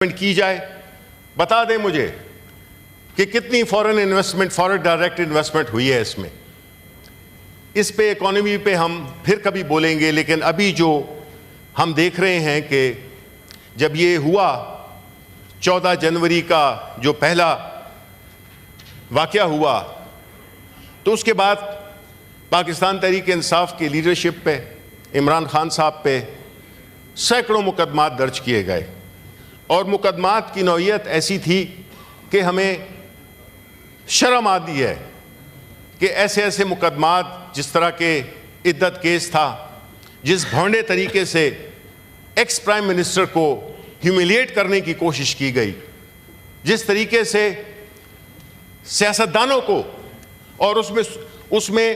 کی جائے. بتا دیں مجھے کہ کتنی فورن انویسٹمنٹ، فورن ڈائریکٹ انویسٹمنٹ ہوئی ہے اس میں. اس پہ اکانومی پہ ہم پھر کبھی بولیں گے، لیکن ابھی جو ہم دیکھ رہے ہیں کہ جب یہ ہوا 14 جنوری کا جو پہلا واقعہ ہوا، تو اس کے بعد پاکستان تحریک انصاف کی لیڈرشپ پہ، عمران خان صاحب پہ سینکڑوں مقدمات درج کیے گئے، اور مقدمات کی نوعیت ایسی تھی کہ ہمیں شرم آتی ہے کہ ایسے ایسے مقدمات، جس طرح کے عدت کیس تھا، جس بھونڈے طریقے سے ایکس پرائم منسٹر کو ہیوملیٹ کرنے کی کوشش کی گئی، جس طریقے سے سیاستدانوں کو، اور اس میں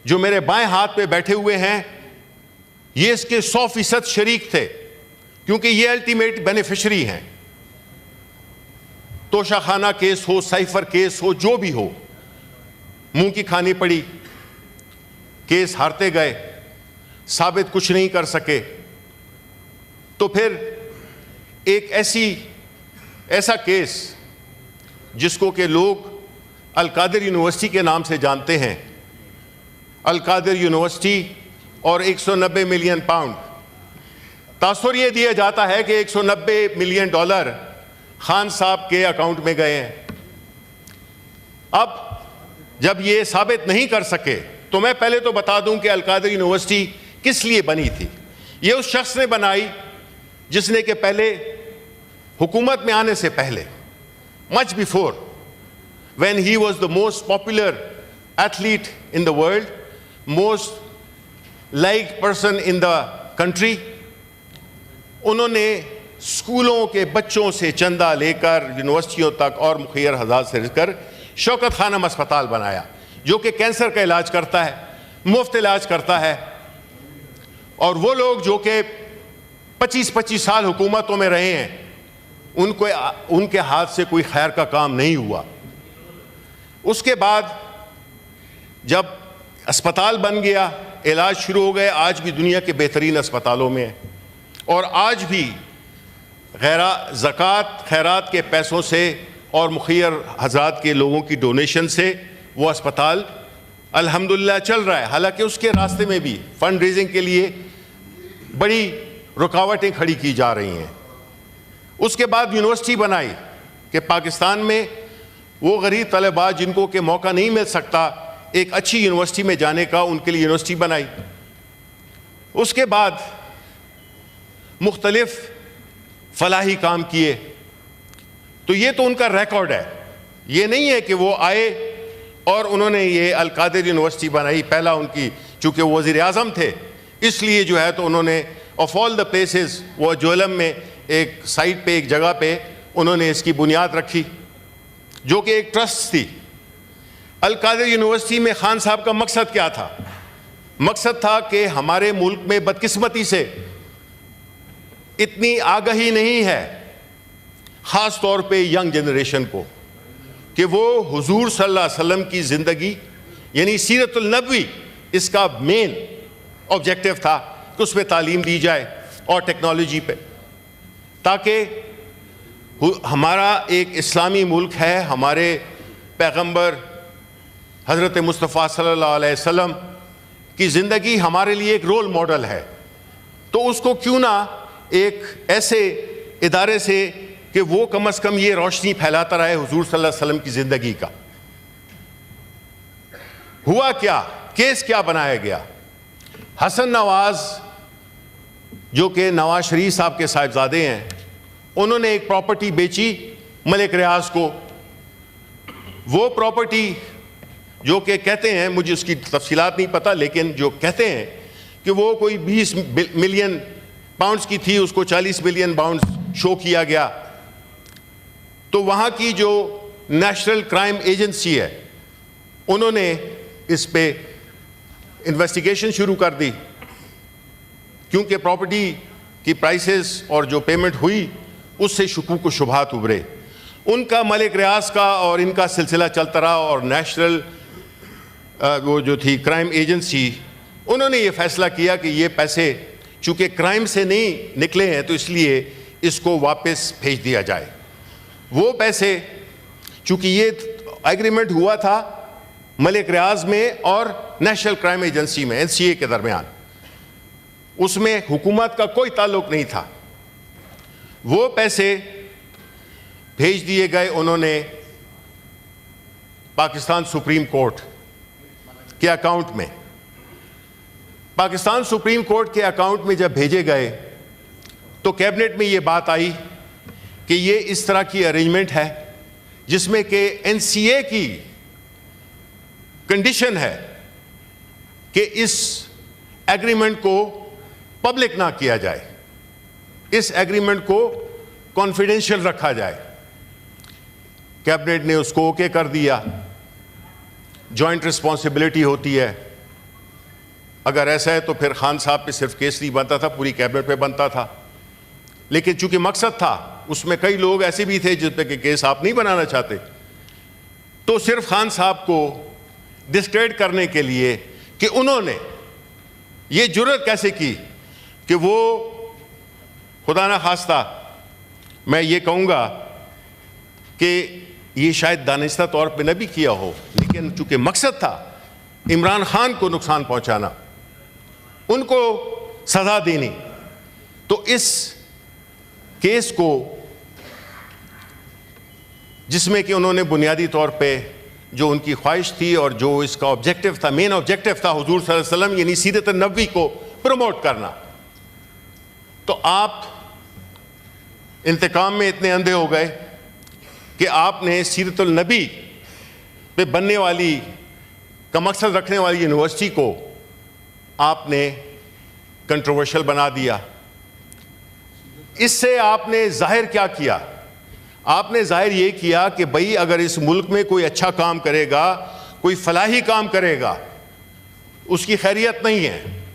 جو میرے بائیں ہاتھ پہ بیٹھے ہوئے ہیں یہ اس کے 100% شریک تھے، کیونکہ یہ الٹیمیٹ بینیفیشری ہیں. توشہ خانہ کیس ہو، سائفر کیس ہو، جو بھی ہو، منہ کی کھانی پڑی، کیس ہارتے گئے، ثابت کچھ نہیں کر سکے. تو پھر ایک ایسا کیس جس کو کہ لوگ القادر یونیورسٹی کے نام سے جانتے ہیں، القادر یونیورسٹی اور 190 ملین پاؤنڈ، تاثر یہ دیا جاتا ہے کہ 190 ملین ڈالر خان صاحب کے اکاؤنٹ میں گئے ہیں. اب جب یہ ثابت نہیں کر سکے تو میں پہلے تو بتا دوں کہ القادر یونیورسٹی کس لیے بنی تھی. یہ اس شخص نے بنائی جس نے کہ پہلے حکومت میں آنے سے پہلے، much before, when he was the most popular athlete in the world, most liked person in the country, انہوں نے اسکولوں کے بچوں سے چندہ لے کر یونیورسٹیوں تک اور مخیر حضرات سے کر شوکت خانم اسپتال بنایا، جو کہ کینسر کا علاج کرتا ہے، مفت علاج کرتا ہے. اور وہ لوگ جو کہ 25 سال حکومتوں میں رہے ہیں، ان کے ہاتھ سے کوئی خیر کا کام نہیں ہوا. اس کے بعد جب اسپتال بن گیا، علاج شروع ہو گئے، آج بھی دنیا کے بہترین اسپتالوں میں ہے، اور آج بھی زکوٰۃ خیرات کے پیسوں سے اور مخیر حضرات کے لوگوں کی ڈونیشن سے وہ اسپتال الحمدللہ چل رہا ہے. حالانکہ اس کے راستے میں بھی فنڈ ریزنگ کے لیے بڑی رکاوٹیں کھڑی کی جا رہی ہیں. اس کے بعد یونیورسٹی بنائی کہ پاکستان میں وہ غریب طلباء جن کو کہ موقع نہیں مل سکتا ایک اچھی یونیورسٹی میں جانے کا، ان کے لیے یونیورسٹی بنائی. اس کے بعد مختلف فلاحی کام کیے. تو یہ تو ان کا ریکارڈ ہے. یہ نہیں ہے کہ وہ آئے اور انہوں نے یہ القادر یونیورسٹی بنائی. پہلا ان کی، چونکہ وہ وزیر اعظم تھے، اس لیے جو ہے تو انہوں نے آف آل دا پلیسز، وہ جوہلم میں ایک سائٹ پہ، ایک جگہ پہ انہوں نے اس کی بنیاد رکھی، جو کہ ایک ٹرسٹ تھی. القادر یونیورسٹی میں خان صاحب کا مقصد کیا تھا؟ مقصد تھا کہ ہمارے ملک میں بدقسمتی سے اتنی آگہی نہیں ہے، خاص طور پہ ینگ جنریشن کو، کہ وہ حضور صلی اللہ علیہ وسلم کی زندگی یعنی سیرت النبوی، اس کا مین آبجیکٹو تھا کہ اس پہ تعلیم دی جائے، اور ٹیکنالوجی پہ، تاکہ ہمارا ایک اسلامی ملک ہے، ہمارے پیغمبر حضرت مصطفیٰ صلی اللہ علیہ وسلم کی زندگی ہمارے لیے ایک رول ماڈل ہے. تو اس کو کیوں نہ ایک ایسے ادارے سے کہ وہ کم از کم یہ روشنی پھیلاتا رہے حضور صلی اللہ علیہ وسلم کی زندگی کا. ہوا کیا؟ کیس کیا بنایا گیا؟ حسن نواز، جو کہ نواز شریف صاحب کے صاحبزادے ہیں، انہوں نے ایک پراپرٹی بیچی ملک ریاض کو. وہ پراپرٹی جو کہ کہتے ہیں، مجھے اس کی تفصیلات نہیں پتہ، لیکن جو کہتے ہیں کہ وہ کوئی 20 ملین پاؤنڈز کی تھی، اس کو 40 ملین پاؤنڈز شو کیا گیا. تو وہاں کی جو نیشنل کرائم ایجنسی ہے، انہوں نے اس پہ انویسٹیگیشن شروع کر دی، کیونکہ پراپرٹی کی پرائسز اور جو پیمنٹ ہوئی اس سے شکوک و شبہات ابھرے. ان کا ملک ریاض کا اور ان کا سلسلہ چلتا رہا، اور نیشنل وہ جو تھی کرائم ایجنسی، انہوں نے یہ فیصلہ کیا کہ یہ پیسے چونکہ کرائم سے نہیں نکلے ہیں، تو اس لیے اس کو واپس بھیج دیا جائے۔ وہ پیسے، چونکہ یہ ایگریمنٹ ہوا تھا ملک ریاض میں اور نیشنل کرائم ایجنسی میں NCA کے درمیان، اس میں حکومت کا کوئی تعلق نہیں تھا، وہ پیسے بھیج دیے گئے انہوں نے پاکستان سپریم کورٹ کے اکاؤنٹ میں۔ پاکستان سپریم کورٹ کے اکاؤنٹ میں جب بھیجے گئے تو کیبنٹ میں یہ بات آئی کہ یہ اس طرح کی ارینجمنٹ ہے جس میں کہ NCA کی کنڈیشن ہے کہ اس ایگریمنٹ کو پبلک نہ کیا جائے، اس ایگریمنٹ کو کانفیڈینشیل رکھا جائے۔ کیبنٹ نے اس کو اوکے کر دیا۔ جوائنٹ رسپانسبلٹی ہوتی ہے، اگر ایسا ہے تو پھر خان صاحب پہ صرف کیس نہیں بنتا تھا، پوری کیبنٹ پہ بنتا تھا، لیکن چونکہ مقصد تھا، اس میں کئی لوگ ایسے بھی تھے جس پہ کہ کیس آپ نہیں بنانا چاہتے، تو صرف خان صاحب کو ڈسکریڈٹ کرنے کے لیے کہ انہوں نے یہ جرأت کیسے کی کہ وہ خدا نہ خواستہ میں یہ کہوں گا کہ یہ شاید دانستہ طور پہ نہ بھی کیا ہو، لیکن چونکہ مقصد تھا عمران خان کو نقصان پہنچانا، ان کو سزا دینی، تو اس کیس کو جس میں کہ انہوں نے بنیادی طور پہ جو ان کی خواہش تھی اور جو اس کا آبجیکٹو تھا، مین آبجیکٹو تھا حضور صلی اللہ علیہ وسلم یعنی سیرت النبوی کو پروموٹ کرنا، تو آپ انتقام میں اتنے اندھے ہو گئے کہ آپ نے سیرت النبی پہ بننے والی کا مقصد رکھنے والی یونیورسٹی کو آپ نے کنٹروورشل بنا دیا۔ اس سے آپ نے ظاہر کیا کیا؟ آپ نے ظاہر یہ کیا کہ بھئی اگر اس ملک میں کوئی اچھا کام کرے گا، کوئی فلاحی کام کرے گا، اس کی خیریت نہیں ہے۔